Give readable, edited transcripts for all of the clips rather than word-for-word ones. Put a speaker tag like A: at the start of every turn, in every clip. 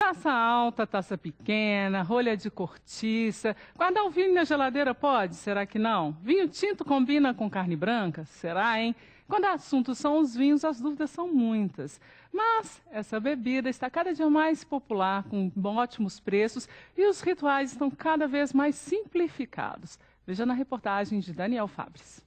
A: Taça alta, taça pequena, rolha de cortiça. Guardar o vinho na geladeira pode? Será que não? Vinho tinto combina com carne branca? Será, hein? Quando o assunto são os vinhos, as dúvidas são muitas. Mas essa bebida está cada dia mais popular, com ótimos preços, e os rituais estão cada vez mais simplificados. Veja na reportagem de Daniel Fabres.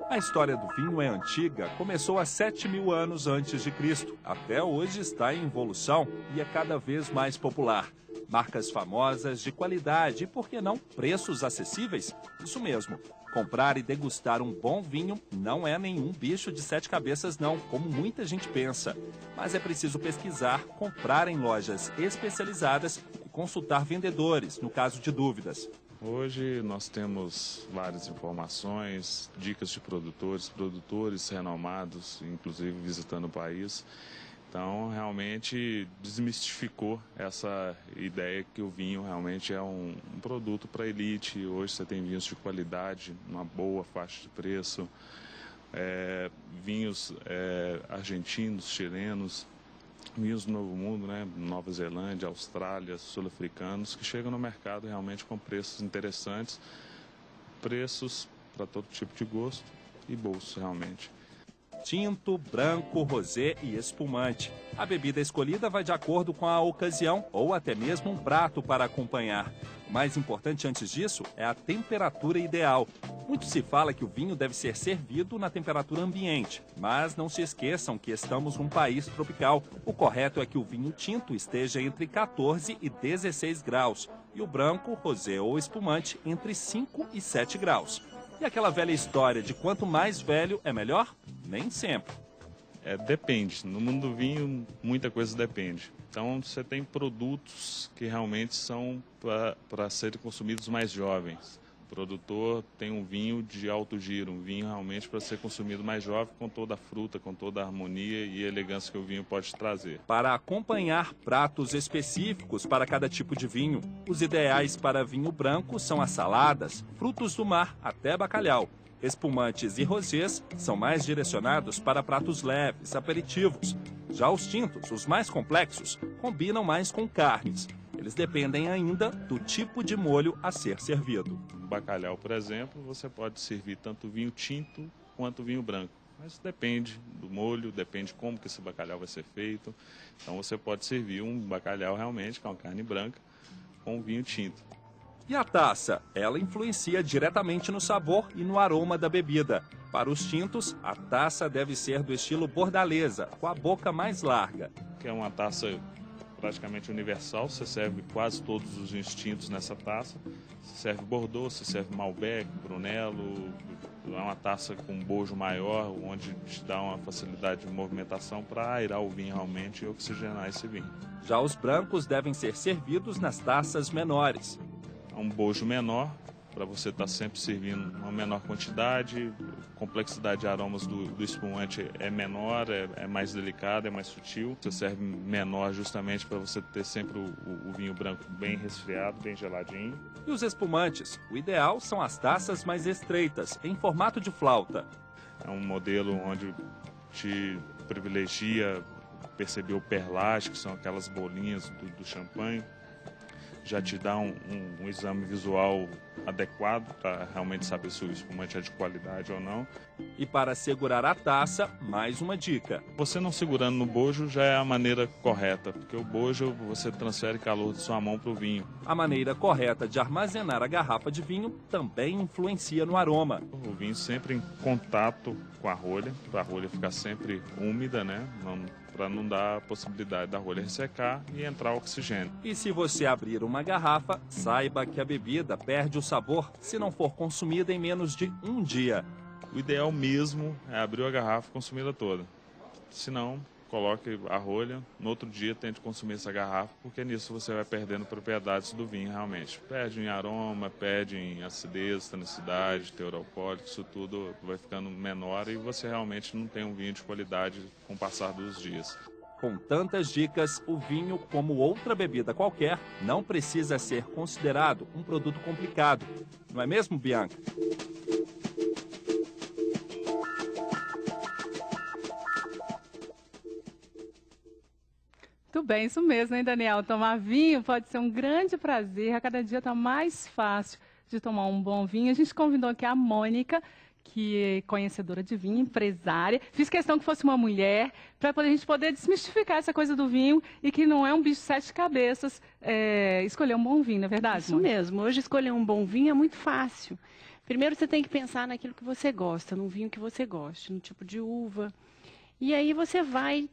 B: A história do vinho é antiga, começou há 7.000 anos antes de Cristo. Até hoje está em evolução e é cada vez mais popular. Marcas famosas, de qualidade e, por que não, preços acessíveis? Isso mesmo. Comprar e degustar um bom vinho não é nenhum bicho de 7 cabeças não, como muita gente pensa. Mas é preciso pesquisar, comprar em lojas especializadas e consultar vendedores, no caso de dúvidas.
C: Hoje nós temos várias informações, dicas de produtores renomados, inclusive visitando o país. Então, realmente desmistificou essa ideia que o vinho realmente é um produto para elite. Hoje você tem vinhos de qualidade, uma boa faixa de preço, vinhos argentinos, chilenos, vinhos do Novo Mundo, né? Nova Zelândia, Austrália, sul-africanos, que chegam no mercado realmente com preços interessantes, preços para todo tipo de gosto e bolso realmente.
B: Tinto, branco, rosé e espumante. A bebida escolhida vai de acordo com a ocasião ou até mesmo um prato para acompanhar. O mais importante antes disso é a temperatura ideal. Muito se fala que o vinho deve ser servido na temperatura ambiente, mas não se esqueçam que estamos num país tropical. O correto é que o vinho tinto esteja entre 14 e 16 graus e o branco, rosé ou espumante entre 5 e 7 graus. E aquela velha história de quanto mais velho é melhor? Nem sempre.
C: Depende. No mundo do vinho, muita coisa depende. Então, você tem produtos que realmente são para serem consumidos mais jovens. O produtor tem um vinho de alto giro, um vinho realmente para ser consumido mais jovem, com toda a fruta, com toda a harmonia e elegância que o vinho pode trazer.
B: Para acompanhar pratos específicos para cada tipo de vinho, os ideais para vinho branco são as saladas, frutos do mar até bacalhau. Espumantes e rosés são mais direcionados para pratos leves, aperitivos. Já os tintos, os mais complexos, combinam mais com carnes. Eles dependem ainda do tipo de molho a ser servido.
C: Bacalhau, por exemplo, você pode servir tanto vinho tinto quanto vinho branco. Mas depende do molho, depende como que esse bacalhau vai ser feito. Então você pode servir um bacalhau realmente, com uma carne branca, com vinho tinto.
B: E a taça? Ela influencia diretamente no sabor e no aroma da bebida. Para os tintos, a taça deve ser do estilo bordaleza, com a boca mais larga.
C: Que é uma taça praticamente universal, você serve quase todos os vinhos tintos nessa taça. Você serve Bordeaux, você serve Malbec, Brunello, é uma taça com um bojo maior, onde te dá uma facilidade de movimentação para airar o vinho realmente e oxigenar esse vinho.
B: Já os brancos devem ser servidos nas taças menores.
C: Um bojo menor, para você estar sempre servindo uma menor quantidade, complexidade de aromas do espumante é menor, é mais delicada, é mais sutil. Você serve menor justamente para você ter sempre o vinho branco bem resfriado, bem geladinho.
B: E os espumantes? O ideal são as taças mais estreitas, em formato de flauta.
C: É um modelo onde te privilegia perceber o perlage, que são aquelas bolinhas do champanhe. Já te dá um exame visual adequado para realmente saber se o espumante é de qualidade ou não.
B: E para segurar a taça, mais uma dica.
C: Você não segurando no bojo já é a maneira correta, porque o bojo você transfere calor de sua mão para o vinho.
B: A maneira correta de armazenar a garrafa de vinho também influencia no aroma.
C: O vinho sempre em contato com a rolha, para a rolha ficar sempre úmida, né? Para não dar a possibilidade da rolha ressecar e entrar oxigênio.
B: E se você abrir uma garrafa, saiba que a bebida perde o sabor se não for consumida em menos de um dia.
C: O ideal mesmo é abrir a garrafa e consumi-la toda. Se não, coloque a rolha, no outro dia tente consumir essa garrafa, porque nisso você vai perdendo propriedades do vinho realmente. Perde em aroma, perde em acidez, tanicidade, teor alcoólico, isso tudo vai ficando menor e você realmente não tem um vinho de qualidade com o passar dos dias.
B: Com tantas dicas, o vinho, como outra bebida qualquer, não precisa ser considerado um produto complicado. Não é mesmo, Bianca?
A: Muito bem, isso mesmo, hein, Daniel? Tomar vinho pode ser um grande prazer, a cada dia está mais fácil de tomar um bom vinho. A gente convidou aqui a Mônica, que é conhecedora de vinho, empresária. Fiz questão que fosse uma mulher, para a gente poder desmistificar essa coisa do vinho e que não é um bicho de sete cabeças escolher um bom vinho, não é verdade,
D: Isso
A: Mônica?
D: mesmo. Hoje escolher um bom vinho é muito fácil. Primeiro você tem que pensar naquilo que você gosta, num vinho que você goste, no tipo de uva. E aí você vai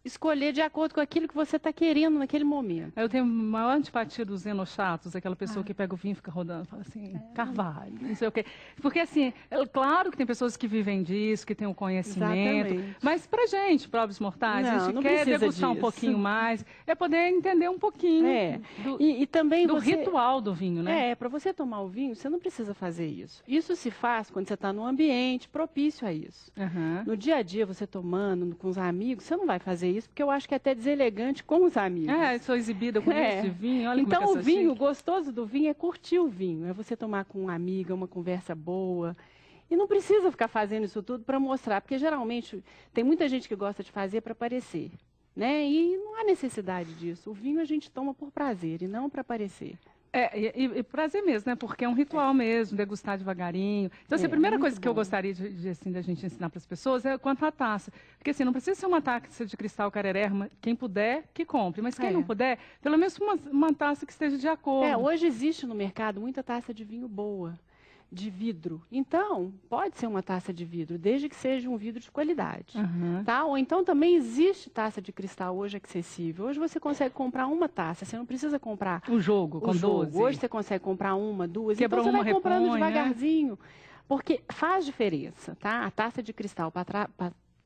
D: escolher de acordo com aquilo que você está querendo naquele momento.
A: Eu tenho maior antipatia dos enochatos, aquela pessoa que pega o vinho e fica rodando, fala assim, Carvalho, não sei o quê. Porque, assim, claro que tem pessoas que vivem disso, que têm o conhecimento,
D: Exatamente.
A: mas pra gente, pobres mortais, a gente
D: Não
A: quer
D: precisa
A: degustar um
D: disso.
A: pouquinho mais, é poder entender um pouquinho
D: E também
A: do
D: você...
A: ritual do vinho, né?
D: para você tomar o vinho, você não precisa fazer isso. Isso se faz quando você está num ambiente propício a isso.
A: Aham.
D: No dia a dia, você tomando com os amigos, você não vai fazer isso, porque eu acho que é até deselegante com os amigos.
A: Sou exibida com isso de vinho, olha
D: Então,
A: como é que
D: o
A: eu sou
D: vinho, o
A: chique.
D: gostoso do vinho é curtir o vinho, é você tomar com uma amiga, uma conversa boa. E não precisa ficar fazendo isso tudo para mostrar, porque geralmente tem muita gente que gosta de fazer para parecer, né? E não há necessidade disso. O vinho a gente toma por prazer e não para parecer.
A: E prazer mesmo, né? Porque é um ritual mesmo, degustar devagarinho. Então, assim, a primeira
D: muito
A: coisa que eu
D: bom.
A: gostaria assim, da gente ensinar para as pessoas é quanto à taça. Porque, assim, não precisa ser uma taça de cristal careré, quem puder, que compre. Mas quem não puder, pelo menos uma taça que esteja de acordo.
D: Hoje existe no mercado muita taça de vinho boa, de vidro. Então, pode ser uma taça de vidro, desde que seja um vidro de qualidade.
A: Aham.
D: Tá? Ou então também existe taça de cristal hoje acessível. Hoje você consegue comprar uma taça, você não precisa comprar
A: O jogo, com
D: o jogo.
A: 12.
D: Hoje você consegue comprar uma, duas.
A: Quebrou
D: Então você
A: uma,
D: vai comprando
A: repõe, né?
D: devagarzinho. Porque faz diferença, tá? A taça de cristal para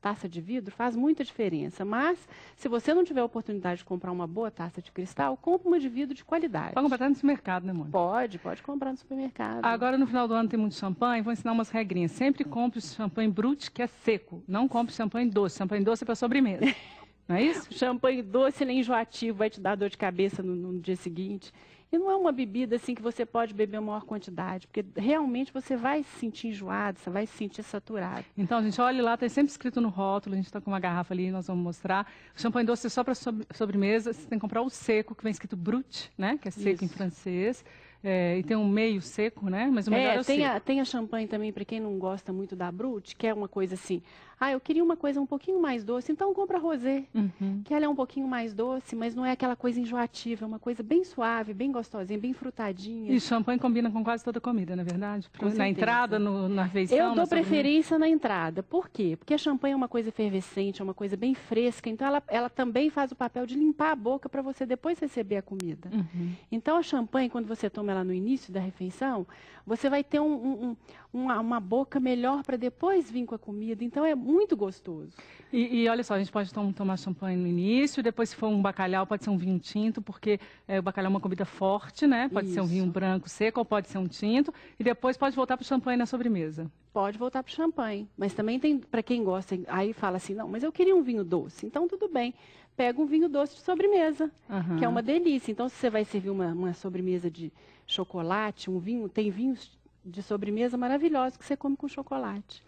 D: taça de vidro faz muita diferença. Mas, se você não tiver a oportunidade de comprar uma boa taça de cristal, compre uma de vidro de qualidade.
A: Pode comprar nesse mercado, né, Mônica?
D: Pode comprar no supermercado.
A: Agora, no final do ano, tem muito champanhe. Vou ensinar umas regrinhas. Sempre compre o champanhe brut, que é seco. Não compre champanhe doce. Champanhe doce é para sobremesa. Não é isso?
D: Champanhe doce, ele é enjoativo, vai te dar dor de cabeça no dia seguinte. E não é uma bebida assim que você pode beber uma maior quantidade, porque realmente você vai se sentir enjoado, você vai se sentir saturado.
A: Então, gente, olha lá, tem sempre escrito no rótulo, a gente está com uma garrafa ali, nós vamos mostrar. O champanhe doce é só para sobremesa, você tem que comprar o seco, que vem escrito brut, né? Que é seco em
D: Isso.
A: francês. E tem um meio seco, né? Mas o melhor é o seco.
D: Tem a champanhe também, para quem não gosta muito da Brut, que é uma coisa assim, eu queria uma coisa um pouquinho mais doce, então compra rosé,
A: Uhum.
D: que ela é um pouquinho mais doce, mas não é aquela coisa enjoativa, é uma coisa bem suave, bem gostosinha, bem frutadinha.
A: E champanhe combina com quase toda comida, não é verdade?
D: Com
A: Na
D: certeza.
A: entrada, na refeição,
D: Eu
A: na
D: dou
A: sobremesa.
D: preferência na entrada. Por quê? Porque a champanhe é uma coisa efervescente, é uma coisa bem fresca, então ela também faz o papel de limpar a boca para você depois receber a comida.
A: Uhum.
D: Então a champanhe, quando você toma ela no início da refeição, você vai ter uma boca melhor para depois vir com a comida, então é muito gostoso.
A: E olha só, a gente pode tomar champanhe no início, depois se for um bacalhau, pode ser um vinho tinto, porque o bacalhau é uma comida forte, né? Pode ser um vinho
D: Isso.
A: branco seco ou pode ser um tinto, e depois pode voltar para o champanhe na sobremesa.
D: Pode voltar para o champanhe, mas também tem, para quem gosta, aí fala assim, não, mas eu queria um vinho doce, então tudo bem. Pega um vinho doce de sobremesa,
A: Aham.
D: que é uma delícia. Então, se você vai servir uma sobremesa de chocolate, tem vinhos de sobremesa maravilhosos que você come com chocolate.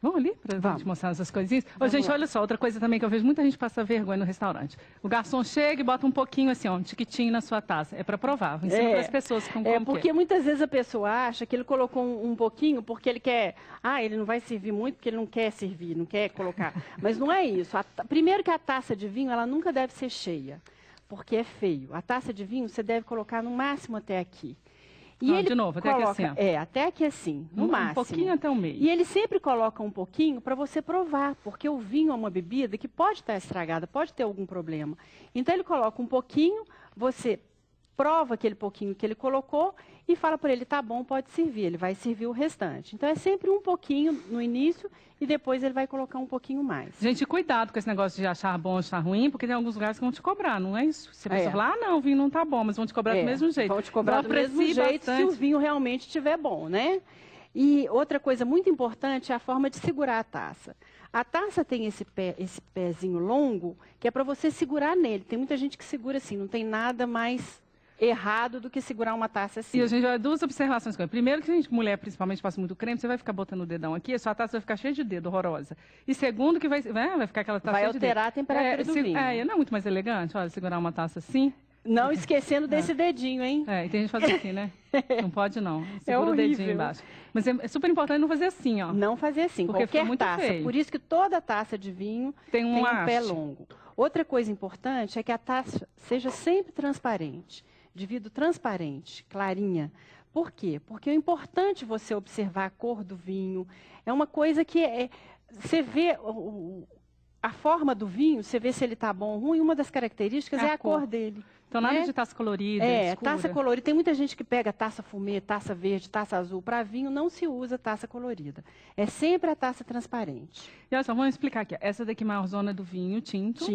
A: Vamos ali para
D: Vamos.
A: gente mostrar essas coisinhas? Ô,
D: Vamos
A: gente,
D: lá.
A: olha só, outra coisa também que eu vejo muita gente passar vergonha no restaurante. O garçom chega e bota um pouquinho assim, ó, um tiquitinho na sua taça. É para provar, ensina para as pessoas que não
D: Porque muitas vezes a pessoa acha que ele colocou um pouquinho porque ele quer... ele não vai servir muito porque ele não quer servir, não quer colocar. Mas não é isso. Primeiro que a taça de vinho, ela nunca deve ser cheia, porque é feio. A taça de vinho você deve colocar no máximo até aqui. E ele
A: de novo, até aqui assim, ó.
D: até aqui assim, no máximo.
A: Um pouquinho até o meio.
D: E ele sempre coloca um pouquinho para você provar, porque o vinho é uma bebida que pode estar estragada, pode ter algum problema. Então ele coloca um pouquinho, você prova aquele pouquinho que ele colocou e fala para ele, tá bom, pode servir. Ele vai servir o restante. Então é sempre um pouquinho no início e depois ele vai colocar um pouquinho mais.
A: Gente, cuidado com esse negócio de achar bom ou achar ruim, porque tem alguns lugares que vão te cobrar, não é isso? Você pensa lá, não, o vinho não tá bom, mas vão te cobrar do mesmo jeito.
D: Vão te cobrar
A: Então,
D: do mesmo
A: aprecie
D: jeito se o
A: bastante.
D: vinho realmente estiver bom, né? E outra coisa muito importante é a forma de segurar a taça. A taça tem esse pezinho longo, que é para você segurar nele. Tem muita gente que segura assim, não tem nada mais errado do que segurar uma taça assim.
A: E a gente vai duas observações com ele. Primeiro que a gente, mulher, principalmente, passa muito creme, você vai ficar botando o dedão aqui, a sua taça vai ficar cheia de dedo, horrorosa. E segundo que vai ficar aquela taça
D: Vai
A: cheia de dedo.
D: alterar a temperatura do vinho.
A: Não é muito mais elegante, olha, segurar uma taça assim.
D: Não esquecendo desse dedinho, hein?
A: E tem gente que faz assim, né? Não pode, não. Segura o dedinho embaixo. Mas é super importante não fazer assim, ó.
D: Não fazer assim,
A: porque
D: qualquer
A: muito
D: taça.
A: feio.
D: Por isso que toda taça de vinho tem um pé longo. Outra coisa importante é que a taça seja sempre transparente, de vidro transparente, clarinha. Por quê? Porque é importante você observar a cor do vinho. É uma coisa que você vê a forma do vinho, você vê se ele está bom ou ruim, uma das características é a cor dele.
A: Então, nada de taça colorida, escura.
D: Taça colorida. Tem muita gente que pega taça fumê, taça verde, taça azul. Para vinho não se usa taça colorida. É sempre a taça transparente.
A: E olha só, vamos explicar aqui. Essa daqui é a maior zona do vinho, tinto.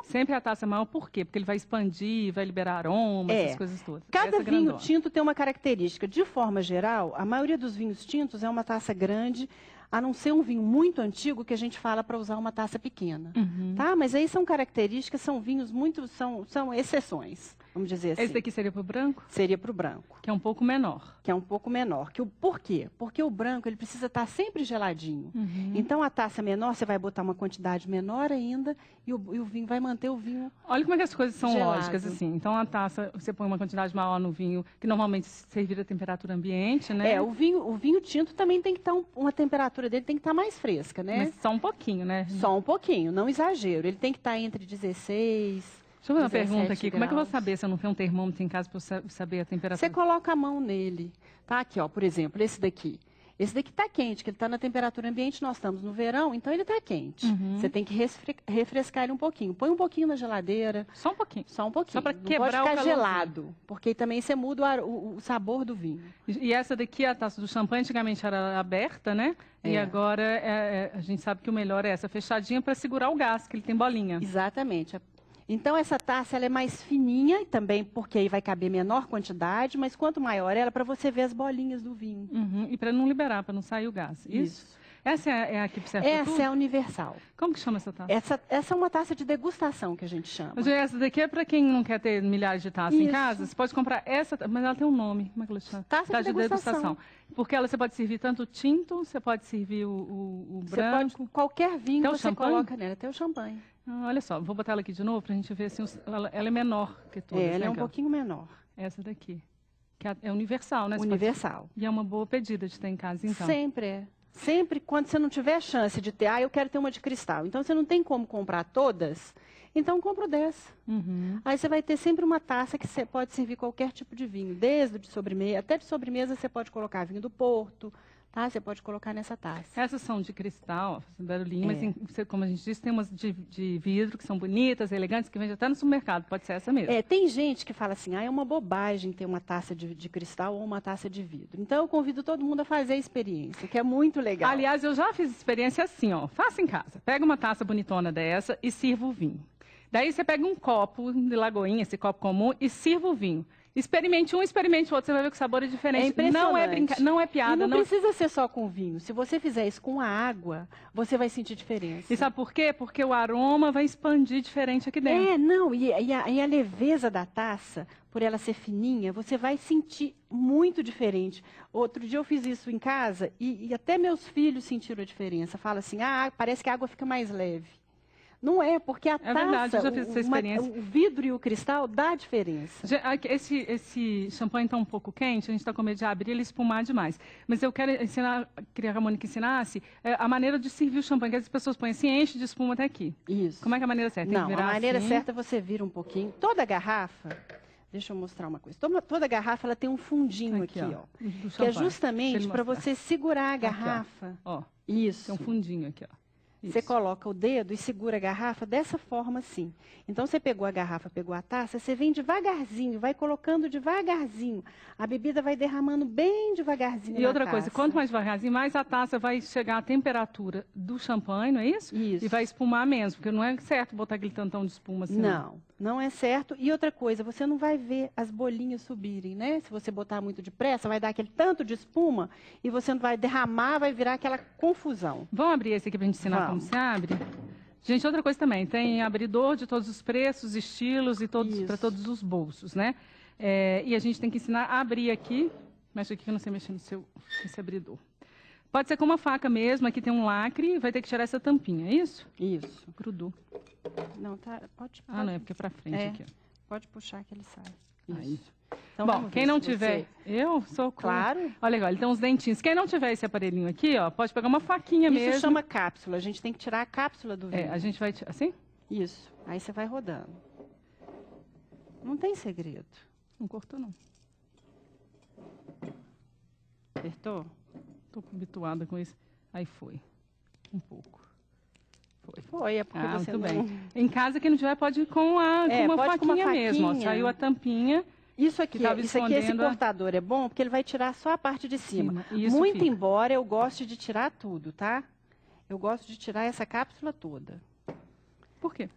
A: Sempre a taça maior, por quê? Porque ele vai expandir, vai liberar aroma, essas coisas todas.
D: Cada vinho tinto tem uma característica. De forma geral, a maioria dos vinhos tintos é uma taça grande, a não ser um vinho muito antigo que a gente fala para usar uma taça pequena. Tá? Mas aí são características, são vinhos são exceções, vamos dizer assim.
A: Esse daqui seria para o branco?
D: Seria para o branco.
A: Que é um pouco menor.
D: Que é um pouco menor. Por quê? Porque o branco ele precisa estar sempre geladinho. Então a taça menor, você vai botar uma quantidade menor ainda e o vinho vai manter o vinho.
A: Olha como é que as coisas são
D: gelado.
A: lógicas, assim. Então a taça, você põe uma quantidade maior no vinho, que normalmente servir a temperatura ambiente, né?
D: O vinho tinto também tem que estar uma temperatura dele tem que estar mais fresca, né?
A: Mas só um pouquinho, né?
D: Só um pouquinho, não exagero. Ele tem que estar entre 16.
A: Deixa eu fazer uma pergunta aqui.
D: graus.
A: Como é que eu vou saber se eu não tenho um termômetro em casa para saber a temperatura?
D: Você coloca a mão nele. Tá aqui, ó, por exemplo, esse daqui. Esse daqui está quente, que ele está na temperatura ambiente, nós estamos no verão, então ele está quente. Você tem que refrescar ele um pouquinho. Põe um pouquinho na geladeira.
A: Só um pouquinho.
D: Só um pouquinho.
A: Só para quebrar
D: pode
A: o
D: ficar
A: calorzinho.
D: gelado, porque também você muda o sabor do vinho.
A: E essa daqui, a taça do champanhe, antigamente era aberta, né? E agora a gente sabe que o melhor é essa fechadinha para segurar o gás, que ele tem bolinha.
D: Exatamente. Então, essa taça ela é mais fininha, também porque aí vai caber menor quantidade, mas quanto maior ela, para você ver as bolinhas do vinho.
A: E para não liberar, para não sair o gás. Isso. Essa é a que serve para tudo?
D: Essa é a universal.
A: Como que chama essa taça?
D: Essa é uma taça de degustação que a gente chama.
A: Mas essa daqui é para quem não quer ter milhares de taças em casa. Você pode comprar essa, mas ela tem um nome. Como é que ela chama?
D: Taça de degustação.
A: Porque você pode servir tanto tinto, você pode servir o branco.
D: Pode, qualquer vinho
A: até
D: você coloca nela, até o champanhe.
A: Olha só, vou botar ela aqui de novo para a gente ver assim, ela é menor que todas.
D: Ela é um pouquinho menor.
A: Essa daqui, que é universal, né?
D: Universal.
A: E é uma boa pedida de ter em casa, então.
D: Sempre é. Sempre quando você não tiver chance de ter, eu quero ter uma de cristal. Então, você não tem como comprar todas, então compra 10. Aí você vai ter sempre uma taça que você pode servir qualquer tipo de vinho, desde de sobremesa, até de sobremesa você pode colocar vinho do Porto, tá? Você pode colocar nessa taça.
A: Essas são de cristal, fazem barulhinho, mas como a gente disse, tem umas de vidro que são bonitas, elegantes, que vende até no supermercado, pode ser essa mesmo.
D: Tem gente que fala assim, é uma bobagem ter uma taça de cristal ou uma taça de vidro. Então, eu convido todo mundo a fazer a experiência, que é muito legal.
A: Aliás, eu já fiz experiência assim, ó, faça em casa. Pega uma taça bonitona dessa e sirva o vinho. Daí você pega um copo de lagoinha, esse copo comum, e sirva o vinho. Experimente um, experimente o outro, você vai ver que o sabor é diferente. Não é não é piada.
D: E não precisa ser só com vinho. Se você fizer isso com a água, você vai sentir diferença.
A: E sabe por quê? Porque o aroma vai expandir diferente aqui dentro.
D: E a leveza da taça, por ela ser fininha, você vai sentir muito diferente. Outro dia eu fiz isso em casa e até meus filhos sentiram a diferença. Fala assim, parece que a água fica mais leve. Não é, porque a taça,
A: verdade, eu já fiz essa experiência.
D: O vidro e o cristal dá diferença.
A: Esse champanhe está um pouco quente, a gente está com medo de abrir ele e espumar demais. Mas eu queria que a Mônica ensinasse a maneira de servir o champanhe, que as pessoas põem assim, enche de espuma até aqui.
D: Isso.
A: Como é que é a maneira certa?
D: Não, a maneira certa é você vira um pouquinho. Toda garrafa, deixa eu mostrar uma coisa. Toda garrafa ela tem um fundinho aqui ó que é justamente para você segurar a garrafa.
A: Aqui, ó.
D: Isso.
A: Tem um fundinho aqui, ó.
D: Você coloca o dedo e segura a garrafa dessa forma assim. Então, você pegou a garrafa, pegou a taça, você vem devagarzinho, vai colocando devagarzinho. A bebida vai derramando bem devagarzinho.
A: E outra coisa, quanto mais devagarzinho, mais a taça vai chegar à temperatura do champanhe, não é isso?
D: Isso.
A: E vai espumar menos, porque não é certo botar aquele tantão de espuma assim.
D: Não é certo. E outra coisa, você não vai ver as bolinhas subirem, né? Se você botar muito depressa, vai dar aquele tanto de espuma e você não vai derramar, vai virar aquela confusão.
A: Vamos abrir esse aqui para a gente ensinar como se abre? Gente, outra coisa também, tem abridor de todos os preços, estilos e para todos os bolsos, né? E a gente tem que ensinar a abrir aqui. Mexe aqui que eu não sei mexer nesse abridor. Pode ser com uma faca mesmo, aqui tem um lacre, vai ter que tirar essa tampinha, é isso?
D: Isso.
A: Grudou.
D: Não, tá, pode.
A: Ah, não, é porque é pra frente aqui. Ó.
D: Pode puxar que ele sai.
A: Aí.
D: Isso. Então,
A: bom, quem não tiver... Eu sou...
D: Claro.
A: Olha, ele tem uns dentinhos. Quem não tiver esse aparelhinho aqui, ó, pode pegar uma faquinha mesmo.
D: Isso chama cápsula. A gente tem que tirar a cápsula do vinho.
A: A gente vai... Assim?
D: Isso. Aí você vai rodando. Não tem segredo.
A: Não cortou, não.
D: Acertou?
A: Tô habituada com isso. Aí foi. Um pouco.
D: Foi, é porque você
A: muito
D: não...
A: bem. Em casa, quem não tiver, pode ir com uma faquinha mesmo. Ó. Saiu a tampinha.
D: Isso aqui, esse cortador é bom porque ele vai tirar só a parte de cima. Muito embora eu goste de tirar tudo, tá? Eu gosto de tirar essa cápsula toda.
A: Por quê?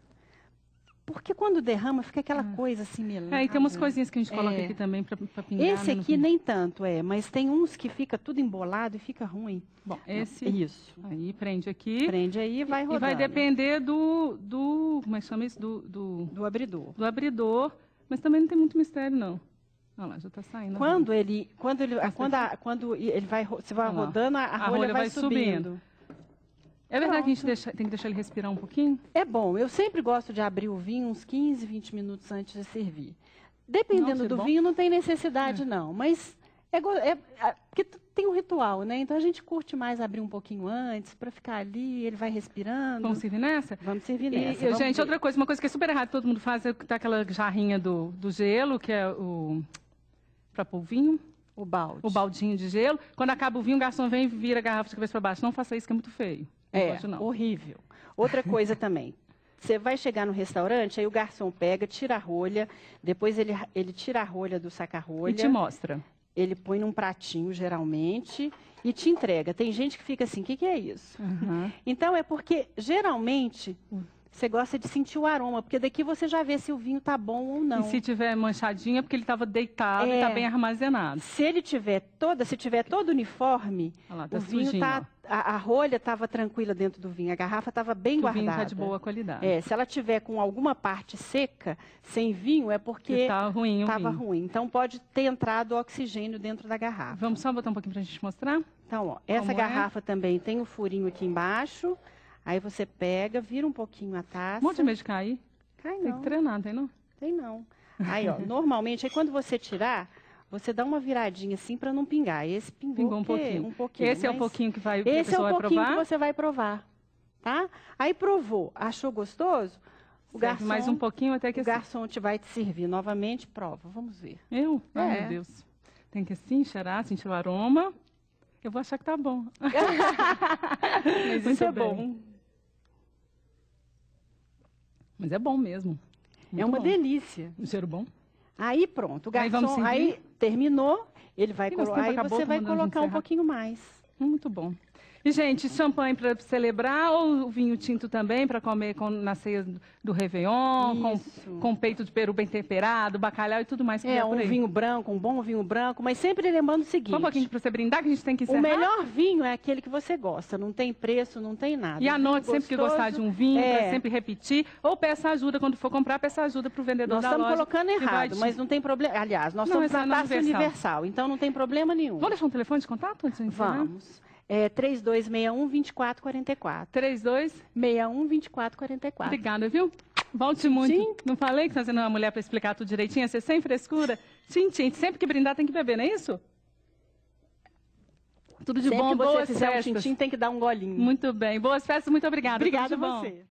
D: Porque quando derrama, fica aquela coisa assim melada.
A: E tem umas coisinhas que a gente coloca aqui também para pingar.
D: Esse aqui nem tanto, mas tem uns que fica tudo embolado e fica ruim.
A: Bom, esse...
D: Isso.
A: Aí prende aqui.
D: Prende aí e vai rodando.
A: E vai depender do como é que chama isso?
D: Do abridor.
A: Do abridor, mas também não tem muito mistério, não. Olha lá, já está saindo.
D: Quando ele vai, você vai rodando, a rolha vai subindo.
A: É verdade que a gente tem que deixar ele respirar um pouquinho?
D: É bom. Eu sempre gosto de abrir o vinho uns 15, 20 minutos antes de servir. Dependendo do vinho, não tem necessidade, não. Mas porque tem um ritual, né? Então a gente curte mais abrir um pouquinho antes, para ficar ali, ele vai respirando.
A: Vamos servir nessa?
D: Vamos servir nessa.
A: Gente, outra coisa, uma coisa que é super errada, todo mundo faz, é tá aquela jarrinha do gelo, que é para pôr o vinho.
D: O balde.
A: O baldinho de gelo. Quando acaba o vinho, o garçom vem e vira a garrafa de cabeça para baixo. Não faça isso, que é muito feio.
D: Horrível. Outra coisa também. Você vai chegar no restaurante, aí o garçom pega, tira a rolha, depois ele tira a rolha do saca-rolha.
A: E te mostra.
D: Ele põe num pratinho, geralmente, e te entrega. Tem gente que fica assim, o que é isso?
A: Uhum.
D: Então, é porque, geralmente, você gosta de sentir o aroma, porque daqui você já vê se o vinho tá bom ou não.
A: E se tiver manchadinha, é porque ele estava deitado e está bem armazenado.
D: Se tiver todo uniforme,
A: lá, tá
D: o vinho
A: sujinho,
D: tá... A rolha estava tranquila dentro do vinho, a garrafa estava bem guardada.
A: O vinho está de boa qualidade.
D: Se ela tiver com alguma parte seca, sem vinho, é porque estava ruim. Então, pode ter entrado oxigênio dentro da garrafa.
A: Vamos só botar um pouquinho para a gente mostrar?
D: Então, ó, essa garrafa também tem um furinho aqui embaixo. Aí você pega, vira um pouquinho a taça.
A: Um monte de medo de cair.
D: Cai não.
A: Tem que treinar, tem não?
D: Tem não. Aí, ó, normalmente, aí quando você tirar... Você dá uma viradinha assim para não pingar. Esse pingou
A: um pouquinho. Esse é o pouquinho que a pessoa vai provar?
D: Esse é o pouquinho que você vai provar, tá? Aí provou, achou gostoso? O garçom,
A: mais um pouquinho até que
D: o garçom vai te servir novamente, prova. Vamos ver.
A: Eu? Ai, meu Deus. Tem que assim, cheirar, sentir o aroma. Eu vou achar que tá bom.
D: Mas isso é bom.
A: Mas é bom mesmo.
D: É uma delícia.
A: Um cheiro bom.
D: Aí pronto, o garçom, aí terminou, ele vai colocar, aí você vai colocar um pouquinho mais.
A: Muito bom. E, gente, champanhe para celebrar ou o vinho tinto também para comer na ceia do Réveillon, com peito de peru bem temperado, bacalhau e tudo mais.
D: Vinho branco, um bom vinho branco, mas sempre lembrando o seguinte.
A: Só um pouquinho para você brindar, que a gente tem que encerrar.
D: O melhor vinho é aquele que você gosta, não tem preço, não tem nada.
A: E anote sempre que gostar de um vinho, para sempre repetir, ou peça ajuda, quando for comprar, peça ajuda para o vendedor da loja.
D: Nós estamos colocando errado, mas não tem problema. Aliás, nós estamos na taça universal, então não tem problema nenhum.
A: Vamos deixar um telefone de contato antes de encerrar?
D: Vamos. 3261-2444. 3261-2444.
A: Obrigada, viu? Volte muito.
D: Sim.
A: Não falei que está sendo uma mulher para explicar tudo direitinho? Você sem frescura? Sim. Sempre que brindar tem que beber, não é isso? Tudo de bom, boas festas.
D: Sempre que você fizer um tintim, tem que dar um golinho.
A: Muito bem. Boas festas, muito obrigada.
D: Obrigada a você.